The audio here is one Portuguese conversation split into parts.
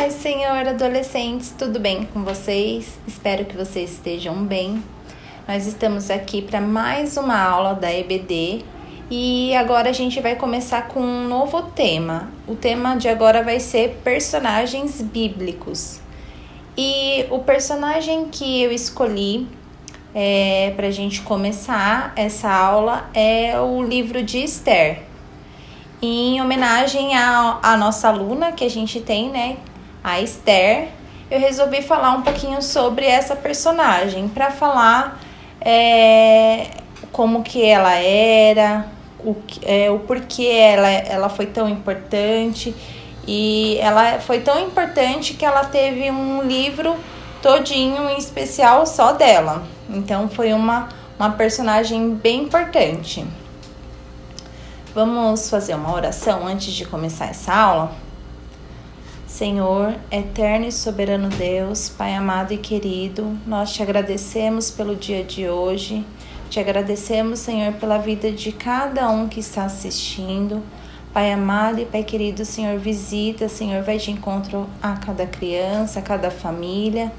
Paz, Senhor, adolescentes, tudo bem com vocês? Espero que vocês estejam bem. Nós estamos aqui para mais uma aula da EBD e agora a gente vai começar com um novo tema. O tema de agora vai ser personagens bíblicos. E o personagem que eu escolhi para a gente começar essa aula é o livro de Esther. Em homenagem à nossa aluna que a gente tem, né, a Esther, eu resolvi falar um pouquinho sobre essa personagem, para falar como que ela era, o porquê ela foi tão importante. E ela foi tão importante que ela teve um livro todinho em especial só dela. Então foi uma personagem bem importante. Vamos fazer uma oração antes de começar essa aula? Senhor, eterno e soberano Deus, Pai amado e querido, nós te agradecemos pelo dia de hoje. Te agradecemos, Senhor, pela vida de cada um que está assistindo. Pai amado e Pai querido, Senhor, visita, Senhor, vai de encontro a cada criança, a cada família.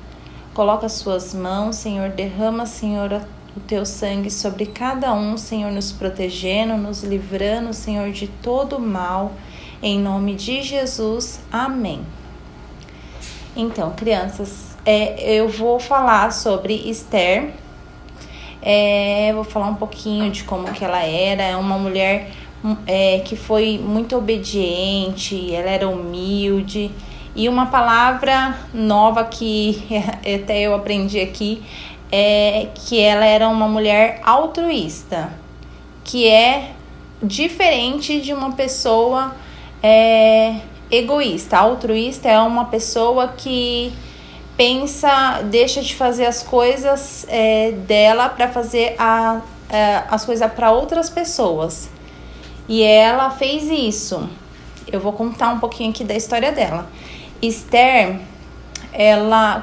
Coloca as suas mãos, Senhor, derrama, Senhor, o teu sangue sobre cada um, Senhor, nos protegendo, nos livrando, Senhor, de todo mal. Em nome de Jesus, amém. Então, crianças, eu vou falar sobre Esther. Vou falar um pouquinho de como que ela era. É uma mulher que foi muito obediente, ela era humilde. E uma palavra nova que até eu aprendi aqui é que ela era uma mulher altruísta, que é diferente de uma pessoa egoísta. Altruísta é uma pessoa que pensa, deixa de fazer as coisas dela para fazer as coisas para outras pessoas. E ela fez isso. Eu vou contar um pouquinho aqui da história dela. Esther,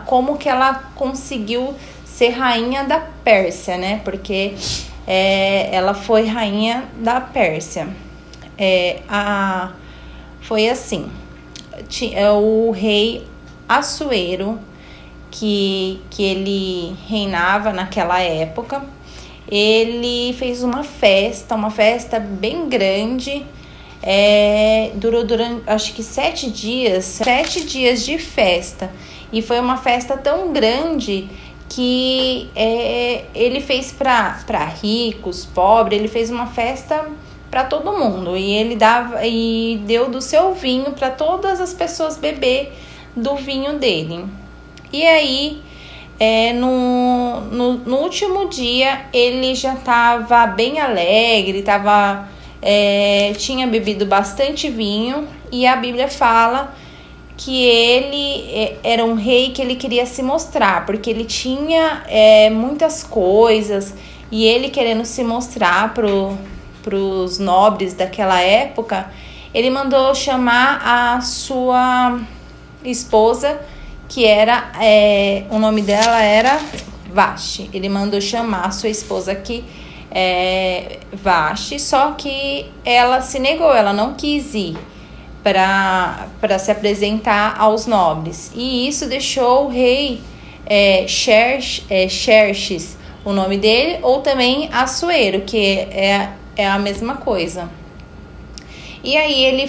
como que ela conseguiu ser rainha da Pérsia, né? Porque ela foi rainha da Pérsia. Foi assim, o rei Assuero, que ele reinava naquela época, ele fez uma festa bem grande. Durou acho que 7 dias de festa. E foi uma festa tão grande que ele fez para ricos, pobres, ele fez uma festa para todo mundo. E ele deu do seu vinho para todas as pessoas beber do vinho dele. E aí, no último dia, ele já estava bem alegre, tinha bebido bastante vinho. E a Bíblia fala que ele era um rei que ele queria se mostrar, porque ele tinha muitas coisas, e ele querendo se mostrar para os nobres daquela época, ele mandou chamar a sua esposa, que era, o nome dela era Vashti. Ele mandou chamar a sua esposa aqui, Vashti, só que ela se negou, ela não quis ir para se apresentar aos nobres. E isso deixou o rei Xerxes, o nome dele, ou também Assuero, que é a mesma coisa. E aí ele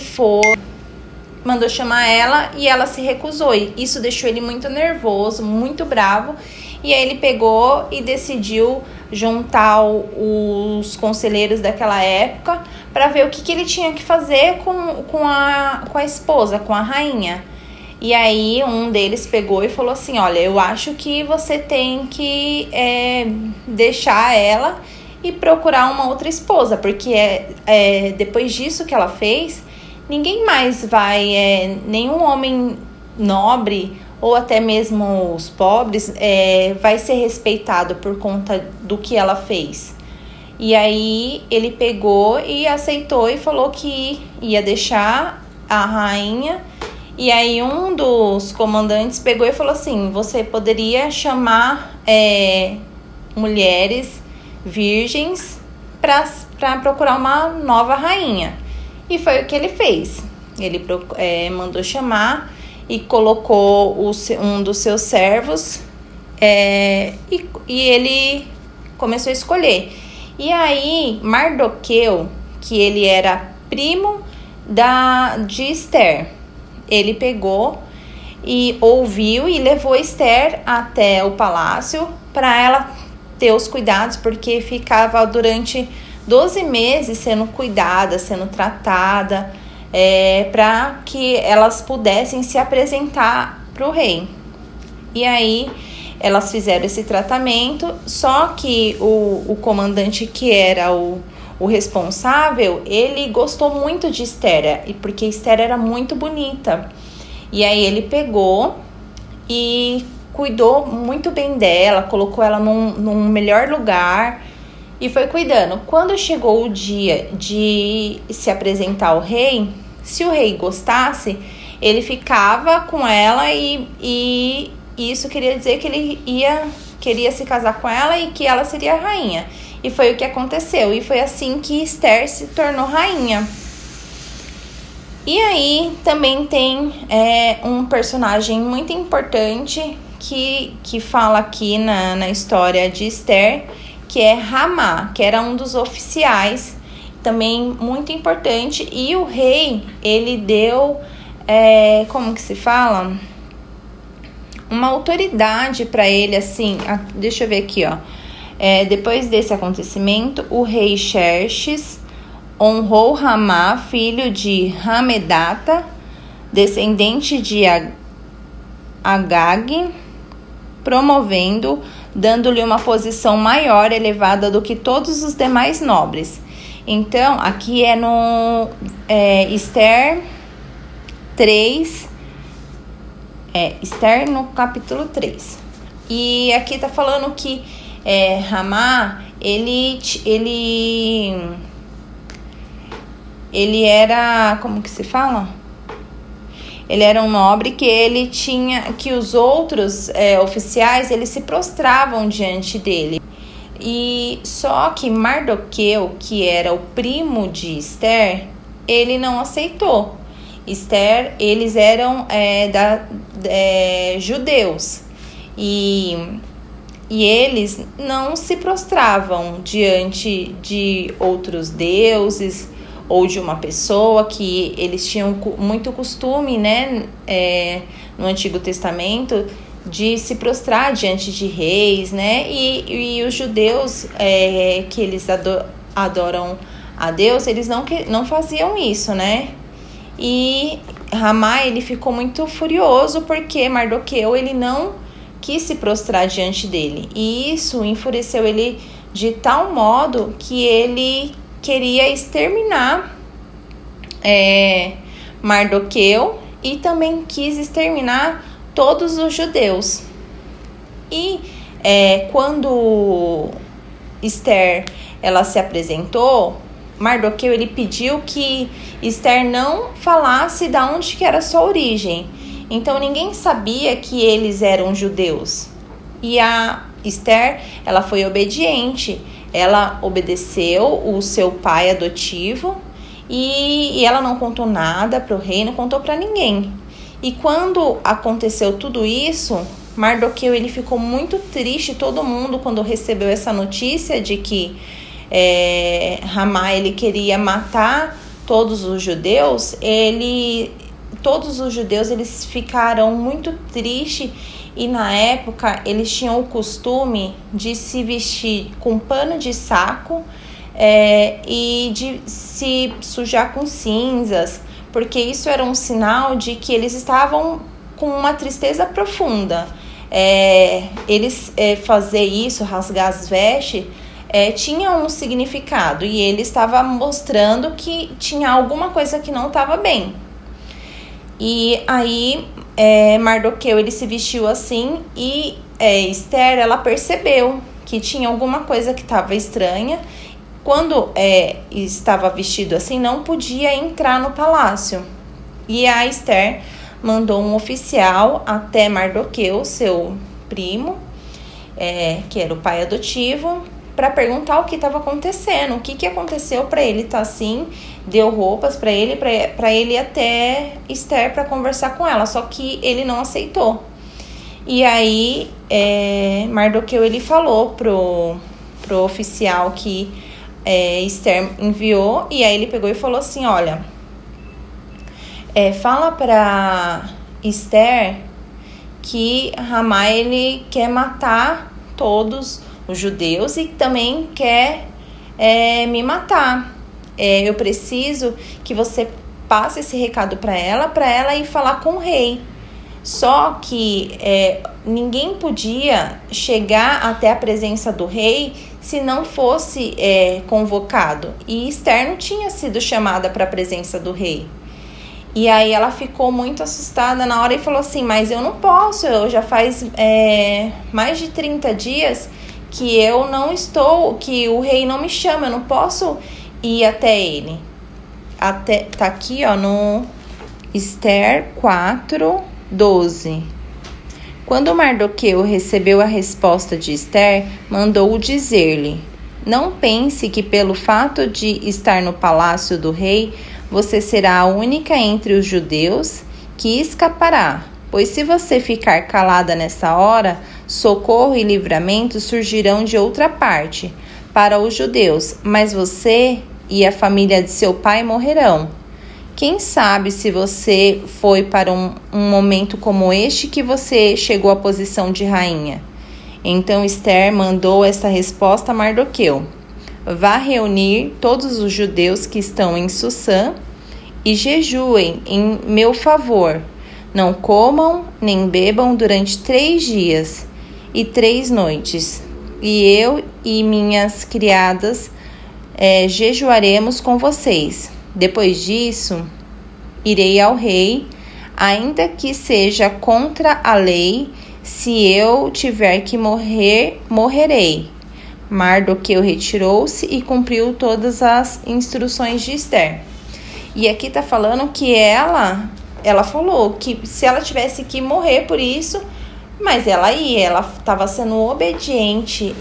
mandou chamar ela e ela se recusou. E isso deixou ele muito nervoso, muito bravo. E aí ele pegou e decidiu juntar os conselheiros daquela época para ver o que ele tinha que fazer com a esposa, com a rainha. E aí um deles pegou e falou assim: olha, eu acho que você tem que deixar ela e procurar uma outra esposa, porque depois disso que ela fez, ninguém mais nenhum homem nobre ou até mesmo os pobres vai ser respeitado por conta do que ela fez. E aí ele pegou e aceitou e falou que ia deixar a rainha. E aí um dos comandantes pegou e falou assim: você poderia chamar mulheres virgens para procurar uma nova rainha. E foi o que ele fez. Ele mandou chamar e colocou um dos seus servos e ele começou a escolher. E aí Mardoqueu, que ele era primo de Esther, ele pegou e ouviu e levou Esther até o palácio para ela ter os cuidados, porque ficava durante 12 meses sendo cuidada, sendo tratada, para que elas pudessem se apresentar para o rei. E aí elas fizeram esse tratamento, só que o comandante, que era o responsável, ele gostou muito de Esther, porque Esther era muito bonita. E aí ele pegou e cuidou muito bem dela, colocou ela num melhor lugar e foi cuidando. Quando chegou o dia de se apresentar ao rei, se o rei gostasse, ele ficava com ela e isso queria dizer que ele queria se casar com ela e que ela seria a rainha. E foi o que aconteceu. E foi assim que Esther se tornou rainha. E aí também tem um personagem muito importante que fala aqui na história de Esther, que é Ramá, que era um dos oficiais, também muito importante. E o rei, ele deu, como que se fala? Uma autoridade para ele, assim, deixa eu ver aqui, ó. Depois desse acontecimento, o rei Xerxes honrou Ramá, filho de Hamedata, descendente de Agag, promovendo, dando-lhe uma posição maior, elevada do que todos os demais nobres. Então, aqui no Esther 3, Esther no capítulo 3. E aqui tá falando que Ramá, ele era, como que se fala? Ele era um nobre que os outros oficiais, eles se prostravam diante dele. E só que Mardoqueu, que era o primo de Esther, ele não aceitou. Esther, eles eram judeus e eles não se prostravam diante de outros deuses ou de uma pessoa, que eles tinham muito costume, né, no Antigo Testamento, de se prostrar diante de reis, né, e os judeus que eles adoram a Deus, eles não faziam isso, né. E Ramá, ele ficou muito furioso porque Mardoqueu, ele não quis se prostrar diante dele, e isso enfureceu ele de tal modo que ele queria exterminar Mardoqueu e também quis exterminar todos os judeus. E quando Esther ela se apresentou, Mardoqueu, ele pediu que Esther não falasse de onde que era sua origem. Então ninguém sabia que eles eram judeus. E a Esther, ela foi obediente. Ela obedeceu o seu pai adotivo e ela não contou nada para o rei, não contou para ninguém. E quando aconteceu tudo isso, Mardoqueu, ele ficou muito triste, todo mundo, quando recebeu essa notícia de que Ramá, ele queria matar todos os judeus. Todos os judeus, eles ficaram muito tristes. E na época eles tinham o costume de se vestir com pano de saco e de se sujar com cinzas, porque isso era um sinal de que eles estavam com uma tristeza profunda. Eles fazer isso, rasgar as vestes, tinha um significado, e ele estava mostrando que tinha alguma coisa que não estava bem. E aí Mardoqueu, ele se vestiu assim, e Esther, ela percebeu que tinha alguma coisa que estava estranha. Quando estava vestido assim, não podia entrar no palácio. E a Esther mandou um oficial até Mardoqueu, seu primo, que era o pai adotivo, para perguntar o que estava acontecendo, o que aconteceu para ele estar assim, deu roupas para ele ir até Esther para conversar com ela, só que ele não aceitou. E aí Mardoqueu ele falou pro oficial que Esther enviou, e aí ele pegou e falou assim, olha, fala para Esther que Hamá ele quer matar todos os judeus e também quer me matar. Eu preciso que você passe esse recado para ela ir falar com o rei. Só que ninguém podia chegar até a presença do rei se não fosse convocado. E Esther não tinha sido chamada para a presença do rei. E aí ela ficou muito assustada na hora e falou assim, mas eu não posso, eu já faz mais de 30 dias que eu não estou, que o rei não me chama, eu não posso ir até ele. Tá aqui, ó, no Esther 4:12. Quando Mardoqueu recebeu a resposta de Esther, mandou dizer-lhe, não pense que pelo fato de estar no palácio do rei, você será a única entre os judeus que escapará, pois se você ficar calada nessa hora, socorro e livramento surgirão de outra parte para os judeus, mas você e a família de seu pai morrerão. Quem sabe se você foi para um momento como este que você chegou à posição de rainha? Então Esther mandou essa resposta a Mardoqueu. Vá reunir todos os judeus que estão em Susã e jejuem em meu favor. Não comam nem bebam durante 3 dias e 3 noites. E eu e minhas criadas jejuaremos com vocês. Depois disso, irei ao rei, ainda que seja contra a lei. Se eu tiver que morrer, morrerei. Mardoqueu retirou-se e cumpriu todas as instruções de Esther. E aqui tá falando que ela falou que se ela tivesse que morrer por isso, mas ela estava sendo obediente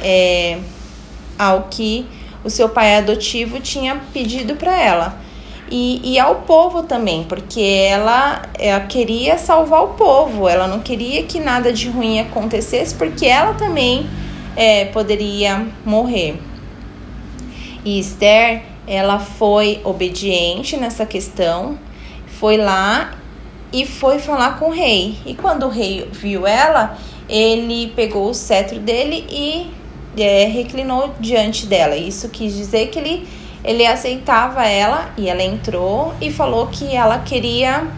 ao que o seu pai adotivo tinha pedido para ela. E ao povo também, porque ela queria salvar o povo, ela não queria que nada de ruim acontecesse, porque ela também poderia morrer. E Esther, ela foi obediente nessa questão, foi lá e foi falar com o rei. E quando o rei viu ela, ele pegou o cetro dele e reclinou diante dela. Isso quis dizer que ele aceitava ela, e ela entrou e falou que ela queria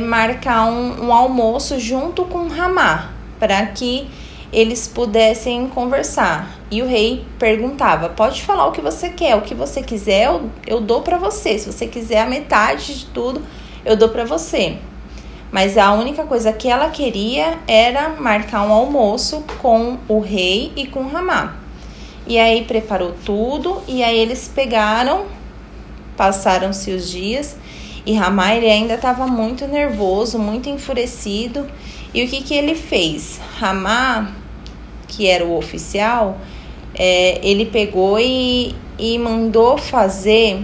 marcar um almoço junto com Hamá, para que eles pudessem conversar. E o rei perguntava, pode falar o que você quer, o que você quiser eu dou para você, se você quiser a metade de tudo, eu dou para você. Mas a única coisa que ela queria era marcar um almoço com o rei e com Hamá. E aí preparou tudo, e aí eles passaram-se os dias, e Hamá ele ainda estava muito nervoso, muito enfurecido. E o que ele fez? Hamá, que era o oficial, ele pegou e mandou fazer,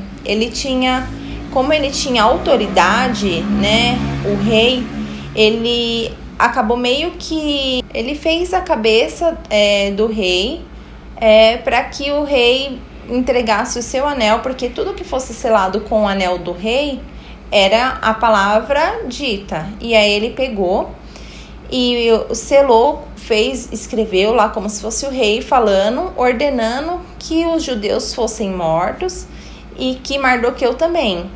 como ele tinha autoridade, né, o rei, ele acabou meio que, ele fez a cabeça do rei, para que o rei entregasse o seu anel, porque tudo que fosse selado com o anel do rei era a palavra dita. E aí ele pegou e selou, escreveu lá como se fosse o rei falando, ordenando que os judeus fossem mortos e que Mardoqueu também.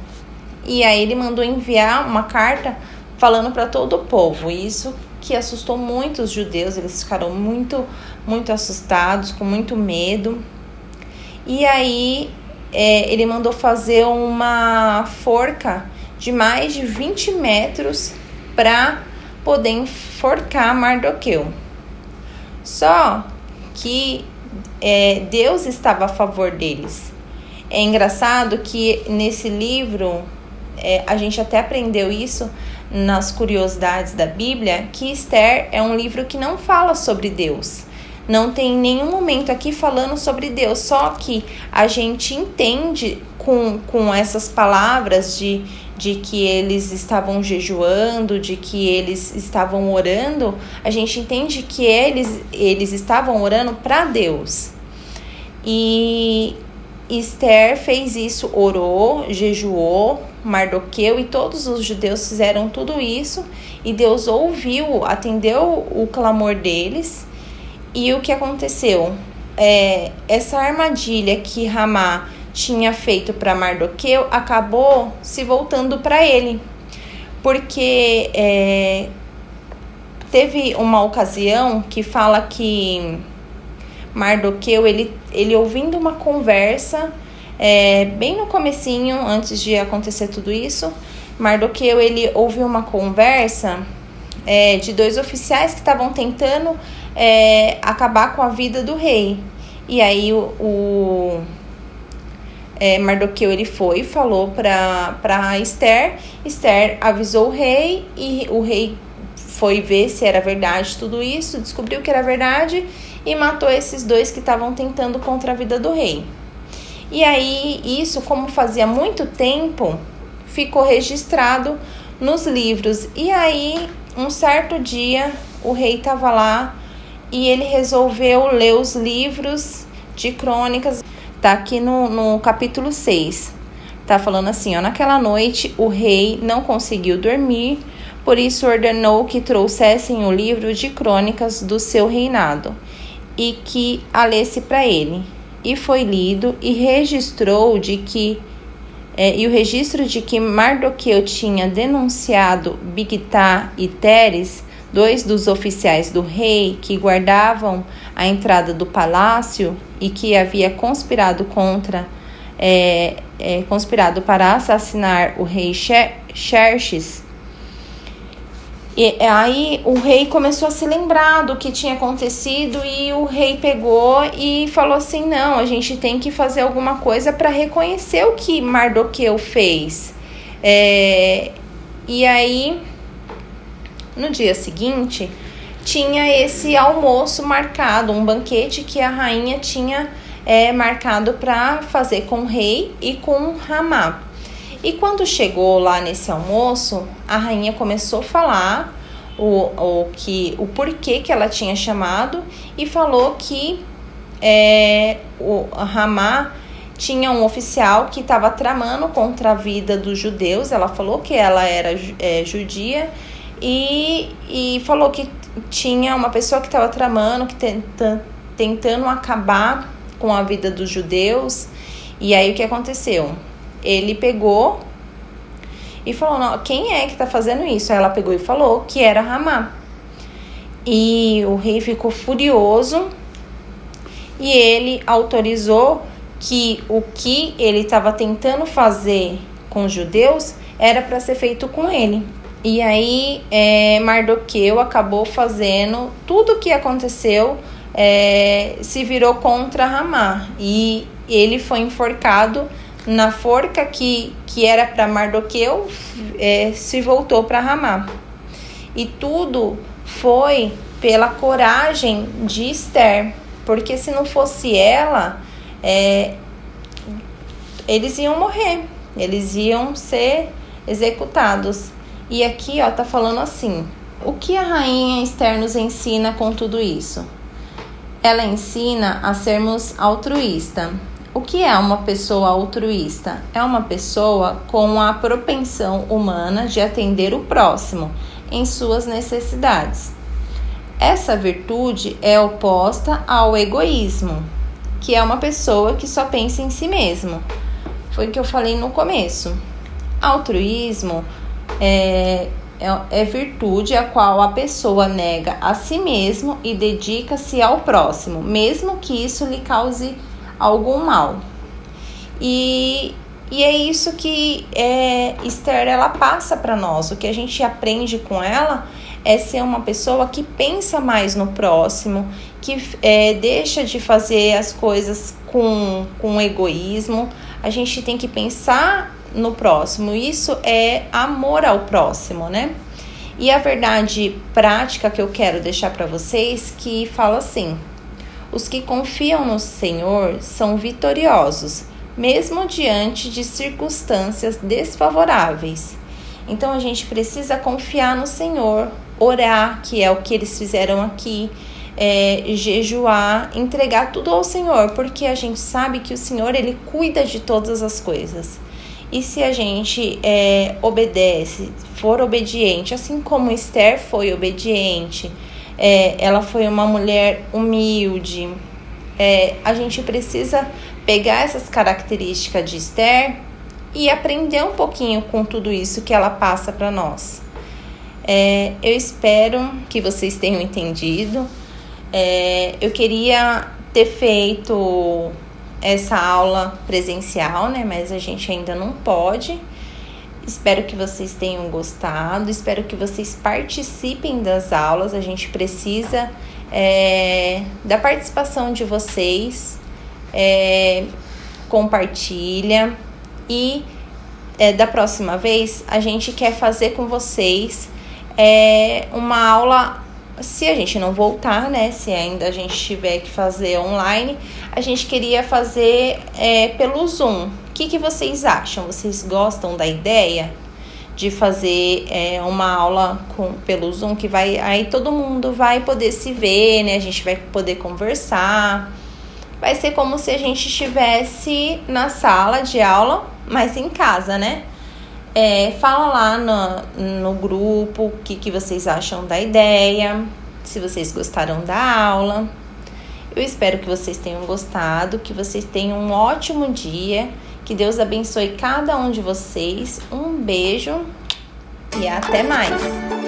E aí ele mandou enviar uma carta falando para todo o povo. Isso que assustou muito os judeus, eles ficaram muito, muito assustados, com muito medo. E aí ele mandou fazer uma forca de mais de 20 metros para poder enforcar Mardoqueu. Só que Deus estava a favor deles. É engraçado que nesse livro, a gente até aprendeu isso nas curiosidades da Bíblia, que Esther é um livro que não fala sobre Deus. Não tem nenhum momento aqui falando sobre Deus, só que a gente entende com essas palavras de que eles estavam jejuando, de que eles estavam orando, a gente entende que eles estavam orando para Deus. E Esther fez isso, orou, jejuou, Mardoqueu e todos os judeus fizeram tudo isso, e Deus ouviu, atendeu o clamor deles. E o que aconteceu? Essa armadilha que Ramá tinha feito para Mardoqueu acabou se voltando para ele, porque teve uma ocasião que fala que Mardoqueu, ele ouvindo uma conversa, bem no comecinho, antes de acontecer tudo isso, Mardoqueu, ele ouviu uma conversa de dois oficiais que estavam tentando acabar com a vida do rei. E aí Mardoqueu, ele foi e falou para Esther. Esther avisou o rei, e o rei foi ver se era verdade tudo isso, descobriu que era verdade e matou esses dois que estavam tentando contra a vida do rei. E aí isso, como fazia muito tempo, ficou registrado nos livros. E aí, um certo dia, o rei estava lá e ele resolveu ler os livros de crônicas. Tá aqui no capítulo 6. Tá falando assim, naquela noite o rei não conseguiu dormir, por isso ordenou que trouxessem o livro de crônicas do seu reinado e que a lesse para ele. E foi lido e registrou e o registro de que Mardoqueu tinha denunciado Bigtá e Teres, dois dos oficiais do rei que guardavam a entrada do palácio e que havia conspirado para assassinar o rei Xerxes. E aí o rei começou a se lembrar do que tinha acontecido, e o rei pegou e falou assim, não, a gente tem que fazer alguma coisa para reconhecer o que Mardoqueu fez. E aí, no dia seguinte, tinha esse almoço marcado, um banquete que a rainha tinha marcado para fazer com o rei e com Ramá. E quando chegou lá nesse almoço, a rainha começou a falar o porquê que ela tinha chamado, e falou que o Ramá tinha um oficial que estava tramando contra a vida dos judeus. Ela falou que ela era judia e falou que tinha uma pessoa que estava tramando, tentando acabar com a vida dos judeus. E aí o que aconteceu? Ele pegou e falou, não, quem é que está fazendo isso? Aí ela pegou e falou que era Ramá. E o rei ficou furioso e ele autorizou que o que ele estava tentando fazer com os judeus era para ser feito com ele. E aí Mardoqueu acabou fazendo tudo o que aconteceu, se virou contra Ramá. E ele foi enforcado na forca que era para Mardoqueu, se voltou para Ramá. E tudo foi pela coragem de Esther, porque se não fosse ela, eles iam morrer, eles iam ser executados. E aqui tá falando assim, o que a rainha Esther nos ensina com tudo isso? Ela ensina a sermos altruístas. O que é uma pessoa altruísta? É uma pessoa com a propensão humana de atender o próximo em suas necessidades. Essa virtude é oposta ao egoísmo, que é uma pessoa que só pensa em si mesmo. Foi o que eu falei no começo. Altruísmo é virtude a qual a pessoa nega a si mesmo e dedica-se ao próximo, mesmo que isso lhe cause algum mal. E é isso que Esther ela passa para nós. O que a gente aprende com ela é ser uma pessoa que pensa mais no próximo, que deixa de fazer as coisas com egoísmo. A gente tem que pensar no próximo. Isso é amor ao próximo, né? E a verdade prática que eu quero deixar para vocês, que fala assim: Os que confiam no Senhor são vitoriosos, mesmo diante de circunstâncias desfavoráveis. Então a gente precisa confiar no Senhor, orar, que é o que eles fizeram aqui, jejuar, entregar tudo ao Senhor, porque a gente sabe que o Senhor, Ele cuida de todas as coisas. E se a gente obedece, for obediente, assim como Esther foi obediente, ela foi uma mulher humilde, a gente precisa pegar essas características de Esther e aprender um pouquinho com tudo isso que ela passa para nós. Eu espero que vocês tenham entendido. Eu queria ter feito essa aula presencial, né? Mas a gente ainda não pode. Espero que vocês tenham gostado, espero que vocês participem das aulas. A gente precisa da participação de vocês. Compartilha e da próxima vez a gente quer fazer com vocês uma aula. Se a gente não voltar, né? Se ainda a gente tiver que fazer online, a gente queria fazer pelo Zoom. O que vocês acham? Vocês gostam da ideia de fazer uma aula pelo Zoom, que aí todo mundo vai poder se ver, né? A gente vai poder conversar. Vai ser como se a gente estivesse na sala de aula, mas em casa, né? Fala lá no grupo o que vocês acham da ideia, se vocês gostaram da aula. Eu espero que vocês tenham gostado, que vocês tenham um ótimo dia, que Deus abençoe cada um de vocês. Um beijo e até mais!